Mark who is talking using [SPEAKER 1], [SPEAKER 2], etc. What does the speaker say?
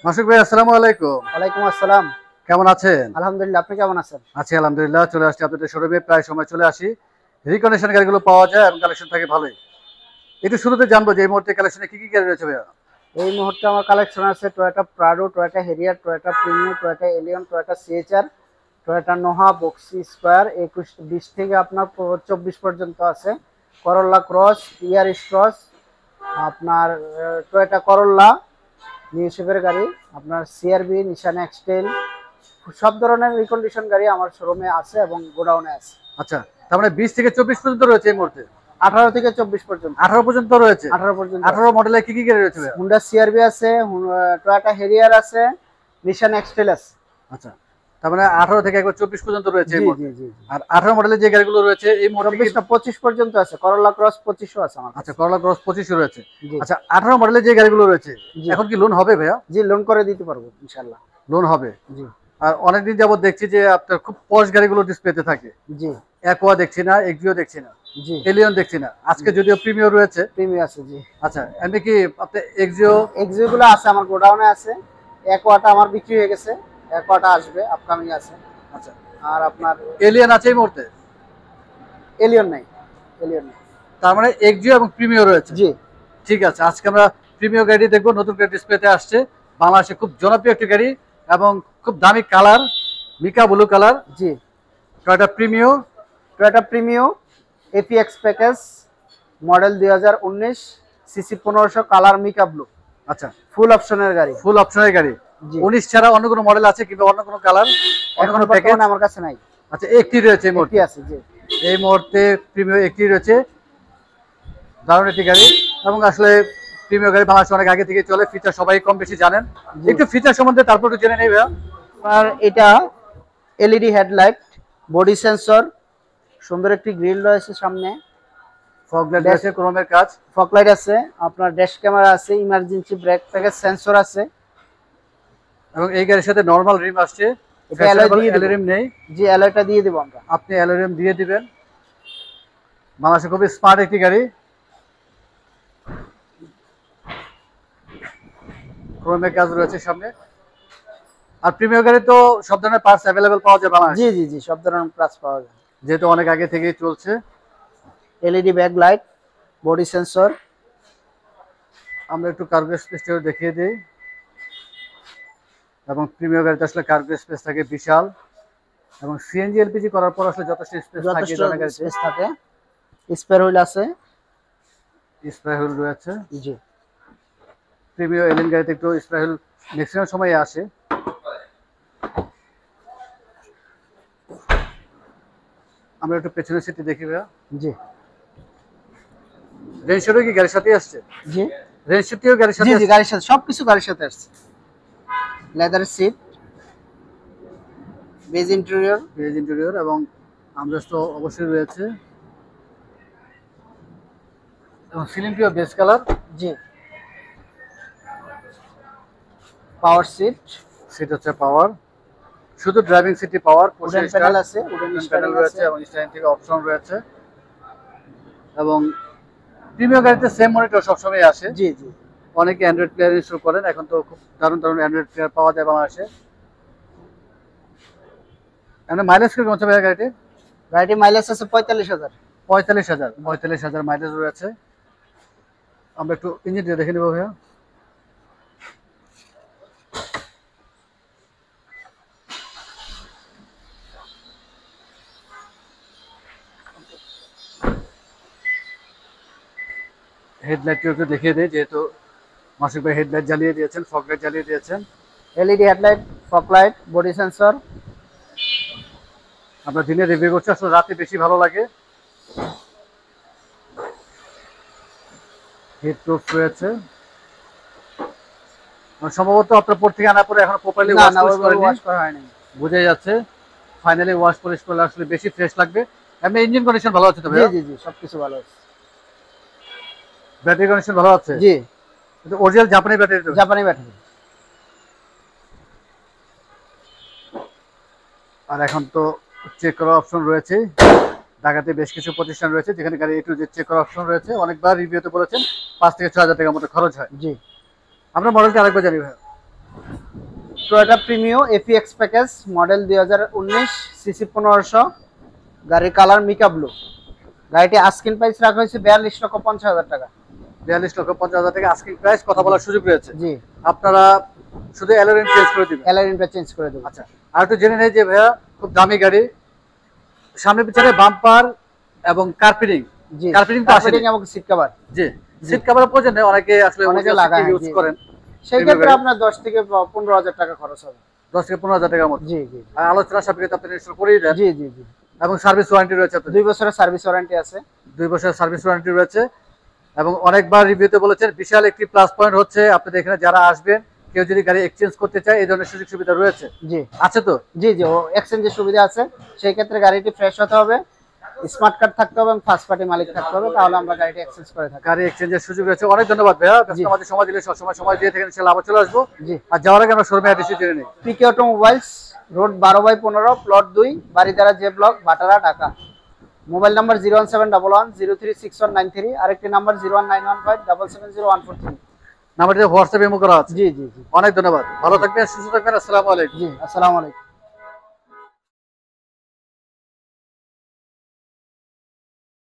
[SPEAKER 1] মাসুক ভাই, আসসালামু আলাইকুম।
[SPEAKER 2] ওয়ালাইকুম আসসালাম।
[SPEAKER 1] কেমন আছেন?
[SPEAKER 2] আলহামদুলিল্লাহ, আপনি কেমন আছেন?
[SPEAKER 1] আছি আলহামদুলিল্লাহ। চলে আসছি আপনাদের শোরুমে, প্রায় সময় চলে আসি। রিকন্ডিশন গাড়িগুলো পাওয়া যায় এবং কালেকশন থাকে ভালোই। একটু শুরুতে জানবো যে এই মুহূর্তে কালেকশনে কি কি গাড়ি রয়েছে ভাইয়া?
[SPEAKER 2] এই মুহূর্তে আমার কালেকশন আছে Toyota Prado, Toyota Harrier, Toyota premier, Toyota Allion, Toyota CHR, Toyota Noah, boxy square 21-20 থেকে আপনার 24 পর্যন্ত আছে। করোলা ক্রস, ইয়ারিস ক্রস, আপনার টয়োটা করোলা নিউ শেপের গাড়ি, আপনার সিআরবি, নিশান এক্সটেল, সব ধরনের রিকন্ডিশন গাড়ি আমার শোরুমে আছে এবং গোডাউনে আছে।
[SPEAKER 1] আচ্ছা, তার মানে 20 থেকে 24 পর্যন্ত রয়েছে এই মুহূর্তে?
[SPEAKER 2] 18 থেকে 24 পর্যন্ত।
[SPEAKER 1] 18 পর্যন্ত রয়েছে?
[SPEAKER 2] 18 পর্যন্ত।
[SPEAKER 1] 18 মডেলে কি কি গাড়ি রয়েছে ভাইয়া?
[SPEAKER 2] হুন্ডা সিআরবি আছে, টয়োটা হেরিয়ার আছে, নিশান এক্সটেল আছে।
[SPEAKER 1] আচ্ছা, তার মানে 18 থেকে একবার 24 পর্যন্ত রয়েছে এই
[SPEAKER 2] জি
[SPEAKER 1] মুহূর্তে।
[SPEAKER 2] জি জি।
[SPEAKER 1] আর 18 মডেলে যে গাড়িগুলো রয়েছে এই মুহূর্তে
[SPEAKER 2] 25 পর্যন্ত আছে। করোলা ক্রস 25ও আছে আমার।
[SPEAKER 1] আচ্ছা, করোলা ক্রস 25 রয়েছে।
[SPEAKER 2] জি।
[SPEAKER 1] আচ্ছা, 18 মডেলে যে গাড়িগুলো রয়েছে এখন কি লোন হবে ভাইয়া?
[SPEAKER 2] জি, লোন করে দিতে পারবো ইনশাআল্লাহ।
[SPEAKER 1] লোন হবে?
[SPEAKER 2] জি।
[SPEAKER 1] আর অনেকদিন যাবত দেখছি যে আপনার খুব পশ গাড়িগুলো ডিসপ্লেতে থাকে।
[SPEAKER 2] জি।
[SPEAKER 1] অ্যাকোয়া দেখছি না, এক্সিও দেখছি না,
[SPEAKER 2] জি,
[SPEAKER 1] এলিয়ন দেখছি না। আজকে যদিও প্রিমিয়ার রয়েছে।
[SPEAKER 2] প্রিমিয়ার আছে। জি।
[SPEAKER 1] আচ্ছা, এমনি কি আপনি
[SPEAKER 2] এক্সিও গুলো আছে আমার গোডাউনে আছে। অ্যাকোয়াটা আমার বিক্রি হয়ে গেছে, অ্যাকোয়াটা আসবে, আপকামিং আছে।
[SPEAKER 1] আচ্ছা,
[SPEAKER 2] আর আপনার
[SPEAKER 1] এলিয়ন আছে এই মুহূর্তে?
[SPEAKER 2] এলিয়ন নাই, এলিয়ন নাই।
[SPEAKER 1] তার মানে এক্সিও এবং প্রিমিয়ার রয়েছে।
[SPEAKER 2] জি।
[SPEAKER 1] ঠিক আছে, আজকে আমরা প্রিমিয়ার গাড়ি দেখবো। নতুন গাড়ি ডিসপ্লেতে আসছে, বাংলাদেশে খুব জনপ্রিয় একটি গাড়ি এবং খুব দামি কালার, মিকা ব্লু কালার।
[SPEAKER 2] জি।
[SPEAKER 1] Toyota Premio
[SPEAKER 2] APX package, model 2019, CC 1500, colour mica blue.
[SPEAKER 1] আচ্ছা,
[SPEAKER 2] ফুল অপশনের গাড়ি।
[SPEAKER 1] ফুল অপশনের গাড়ি।
[SPEAKER 2] জি।
[SPEAKER 1] 19 ছাড়া অন্য কোনো মডেল আছে কিংবা অন্য কোনো কালার, অন্য কোনো প্যাকেজ
[SPEAKER 2] আমার কাছে নাই?
[SPEAKER 1] আচ্ছা, একটি রয়েছে এই মুহূর্তে।
[SPEAKER 2] আছে। জি।
[SPEAKER 1] এই মুহূর্তে প্রিমিয়ার একটি রয়েছে। দারুণ একটি গাড়ি এবং আসলে প্রিমিয়ার গাড়ি বাংলাদেশে অনেক আগে থেকে চলে। ফিচার সবাই কম বেশি জানেন। একটু ফিচার সম্বন্ধে তারপর একটু জেনে নেই ভাইয়া।
[SPEAKER 2] আর এটা এলইডি হেডলাইট, বডি সেন্সর, সুন্দর একটি গ্রিল রয়েছে সামনে,
[SPEAKER 1] ফগ লাইট আছে, ক্রোমের কাজ,
[SPEAKER 2] ফগ লাইট আছে, আপনার ড্যাশ ক্যামেরা আছে, ইমার্জেন্সি ব্রেক প্যাকেজ সেন্সর আছে।
[SPEAKER 1] এবং এই গাড়ির সাথে নরমাল রিম আসছে,
[SPEAKER 2] এটা অ্যালয়
[SPEAKER 1] রিম নেই।
[SPEAKER 2] জি, অ্যালয়টা দিয়ে দেব আমরা।
[SPEAKER 1] আপনি অ্যালয় রিম দিয়ে দিবেন। বাংলাদেশে খুবই স্মার্ট একটি গাড়ি। ক্রোমের কাজ রয়েছে সামনে। আর প্রিমিয়ার গাড়ি তো সব ধরনের পার্টস অ্যাভেলেবেল পাওয়া যায় বাংলাদেশে।
[SPEAKER 2] জি জি জি, সব ধরনের পার্টস পাওয়া যায়,
[SPEAKER 1] যেহেতু অনেক আগে থেকেই চলছে।
[SPEAKER 2] LED back light, body sensor.
[SPEAKER 1] আমরা একটু কার্গো স্পেসটা দেখিয়ে দিই। এবং প্রিমিয়ার গাড়িতে আসলে কার্গো স্পেস থাকে বিশাল, এবং সিএনজি এলপিজি করার পর আসলে যথেষ্ট স্পেস
[SPEAKER 2] থাকে। স্পেয়ার হুইল আছে,
[SPEAKER 1] স্পেয়ার হুইল রয়েছে।
[SPEAKER 2] জি।
[SPEAKER 1] প্রিমিয়ার এলিয়ন গাড়িতে একটু স্পেয়ার হুইল ম্যাক্সিমাম সময় আসে। আমরা একটু পেছনের সিটে দেখি ভাইয়া।
[SPEAKER 2] জি।
[SPEAKER 1] রেনশিটও কি গাড়ির সাথে আসছে?
[SPEAKER 2] জি।
[SPEAKER 1] রেনশিটও গাড়ির সাথে?
[SPEAKER 2] জি জি, গাড়ির সাথে সবকিছু গাড়ির সাথে আসছে। লেদার সিট, বেজ ইন্টেরিয়র
[SPEAKER 1] এবং আমরেস্ট তো অবশ্যই রয়েছে। এবং সিলিংটিও বেজ কালার।
[SPEAKER 2] জি। পাওয়ার সিট
[SPEAKER 1] হচ্ছে পাওয়ার, শুধু ড্রাইভিং সিটই পাওয়ার।
[SPEAKER 2] উডেন প্যানেল আছে,
[SPEAKER 1] প্যানেল রয়েছে এবং স্টারিং থেকে অপশন রয়েছে। এবং প্রিমিয়ার গাড়িতে সেম মনিটর সবসময় আসে।
[SPEAKER 2] জি জি।
[SPEAKER 1] অনেকে অ্যান্ড্রয়েড প্লেয়ার ইনস্টল করেন, এখন তো খুব দারুণ দারুণ অ্যান্ড্রয়েড প্লেয়ার পাওয়া যায় বাংলাদেশে। এমনি মাইলেজ কিরকম হচ্ছে ভাইয়া গাড়িটি?
[SPEAKER 2] গাড়িটি মাইলেজ আছে 45,000।
[SPEAKER 1] 45,000 মাইলেজ রয়েছে। আমরা একটু ইঞ্জিনটা দেখে নেবো ভাইয়া। হেডলাইটটিও একটু দেখিয়ে দেয়, যেহেতু মাসুক ভাই হেডলাইট জ্বালিয়ে দিয়েছেন, ফগ লাইট জ্বালিয়ে দিয়েছেন।
[SPEAKER 2] LED headlight, fog light, body sensor.
[SPEAKER 1] আমরা দিনে রিভিউ করছি, আসলে রাতে বেশি ভালো লাগে। হিট প্রুফ রয়েছে। সম্ভবত আপনার পর থেকে আনার পরে এখন প্রপারলি ওয়াশ করা হয়নি, বোঝা যাচ্ছে। ফাইনালি ওয়াশ পলিশ করলে আসলে বেশি ফ্রেশ লাগবে। এমনি ইঞ্জিন কন্ডিশন ভালো আছে তো ভাই?
[SPEAKER 2] জি জি, সবকিছু ভালো আছে।
[SPEAKER 1] ব্যাটারি কন্ডিশন ভালো আছে?
[SPEAKER 2] জি।
[SPEAKER 1] এটা অরিজিনাল জাপানি ব্যাটারি তো?
[SPEAKER 2] জাপানি ব্যাটারি।
[SPEAKER 1] আর এখন তো চেক করার অপশন রয়েছে। ঢাকাতে বেশ কিছু প্রতিষ্ঠান রয়েছে যেখানে গাড়ি একটু যে চেক করার অপশন রয়েছে। অনেকবার রিভিউতে বলেছেন 5 থেকে 6 হাজার টাকার মতো খরচ হয়।
[SPEAKER 2] জি।
[SPEAKER 1] আমরা মডেলটা আরেকবার জানি ভাই।
[SPEAKER 2] Toyota Premio APX package model 2019 CC 1500 গাড়ির কালার মিকা ব্লু। গাড়িটি আস্কিং প্রাইস রাখা হয়েছে 42,50,000 টাকা।
[SPEAKER 1] 42,50,000 টাকা আস্কিং প্রাইস, কথা বলার সুযোগ রয়েছে।
[SPEAKER 2] জি,
[SPEAKER 1] আপনারা শুধু অ্যালোরিন চেঞ্জ করে দিবেন।
[SPEAKER 2] অ্যালারিনটা চেঞ্জ করে দেবো।
[SPEAKER 1] আচ্ছা, আর একটু জেনে নেই যে ভাইয়া খুব দামি গাড়ি, সামনে পিছনে বাম্পার এবং কার্পেটিং।
[SPEAKER 2] জি,
[SPEAKER 1] কার্পেটিং তো আসলে
[SPEAKER 2] এবং সিট কভার।
[SPEAKER 1] জি, সিট কভারের প্রয়োজন নেই, অনেকে আসলে
[SPEAKER 2] অনেকে লাগায়
[SPEAKER 1] ইউজ
[SPEAKER 2] জি।
[SPEAKER 1] করেন।
[SPEAKER 2] সেই ক্ষেত্রে আপনার 10 থেকে 15,000 টাকা খরচ হবে।
[SPEAKER 1] 10 থেকে 15,000 টাকার মতো।
[SPEAKER 2] জি জি
[SPEAKER 1] আর আলোচনা সাপেক্ষে আপনি ইনস্টল করেই দেন।
[SPEAKER 2] জি জি জি।
[SPEAKER 1] এবং সার্ভিস ওয়ারেন্টি রয়েছে আপনাদের।
[SPEAKER 2] 2 বছরের সার্ভিস ওয়ারেন্টি আছে।
[SPEAKER 1] 2 বছরের সার্ভিস ওয়ারেন্টি রয়েছে। এবং অনেকবার রিভিউতে বলেছেন বিশাল একটি প্লাস পয়েন্ট হচ্ছে আপনাদের এখানে যারা আসবেন কেউ যদি গাড়ি এক্সচেঞ্জ করতে চায় এই ধরনের সুযোগ সুবিধা রয়েছে।
[SPEAKER 2] জি
[SPEAKER 1] আছে তো?
[SPEAKER 2] জি জি, ও এক্সচেঞ্জের সুবিধা আছে। সেই ক্ষেত্রে গাড়িটি ফ্রেশ হতে হবে, স্মার্ট কার্ড থাকতে হবে এবং ফার্স্ট পার্টি মালিক থাকতে হবে, তাহলে আমরা গাড়িটি এক্সচেঞ্জ করে থাকি।
[SPEAKER 1] গাড়ি এক্সচেঞ্জের সুযোগ রয়েছে। অনেক ধন্যবাদ ভাইয়া,
[SPEAKER 2] জি।
[SPEAKER 1] আমাদের সময় দিলে সবসময় সময় দিয়ে থাকেন, ইনশাআল্লাহ আবার চলে আসবো।
[SPEAKER 2] জি।
[SPEAKER 1] আর যাওয়ার আগে আমরা শোরুমে অ্যাড্রেস জেনে নিই।
[SPEAKER 2] PK Automobiles, road 12/15, plot 2, Baridhara J block, Bhatara, Dhaka. Mobile number 01711036193, আরেকটি নাম্বার 01915770143।
[SPEAKER 1] নাম্বারটি হোয়াটসঅ্যাপ ইমো করা আছে।
[SPEAKER 2] জি জি জি
[SPEAKER 1] অনেক ধন্যবাদ, ভালো থাকবেন, সুস্থ থাকবেন, আসসালামু আলাইকুম।
[SPEAKER 2] জি, আসসালামু আলাইকুম।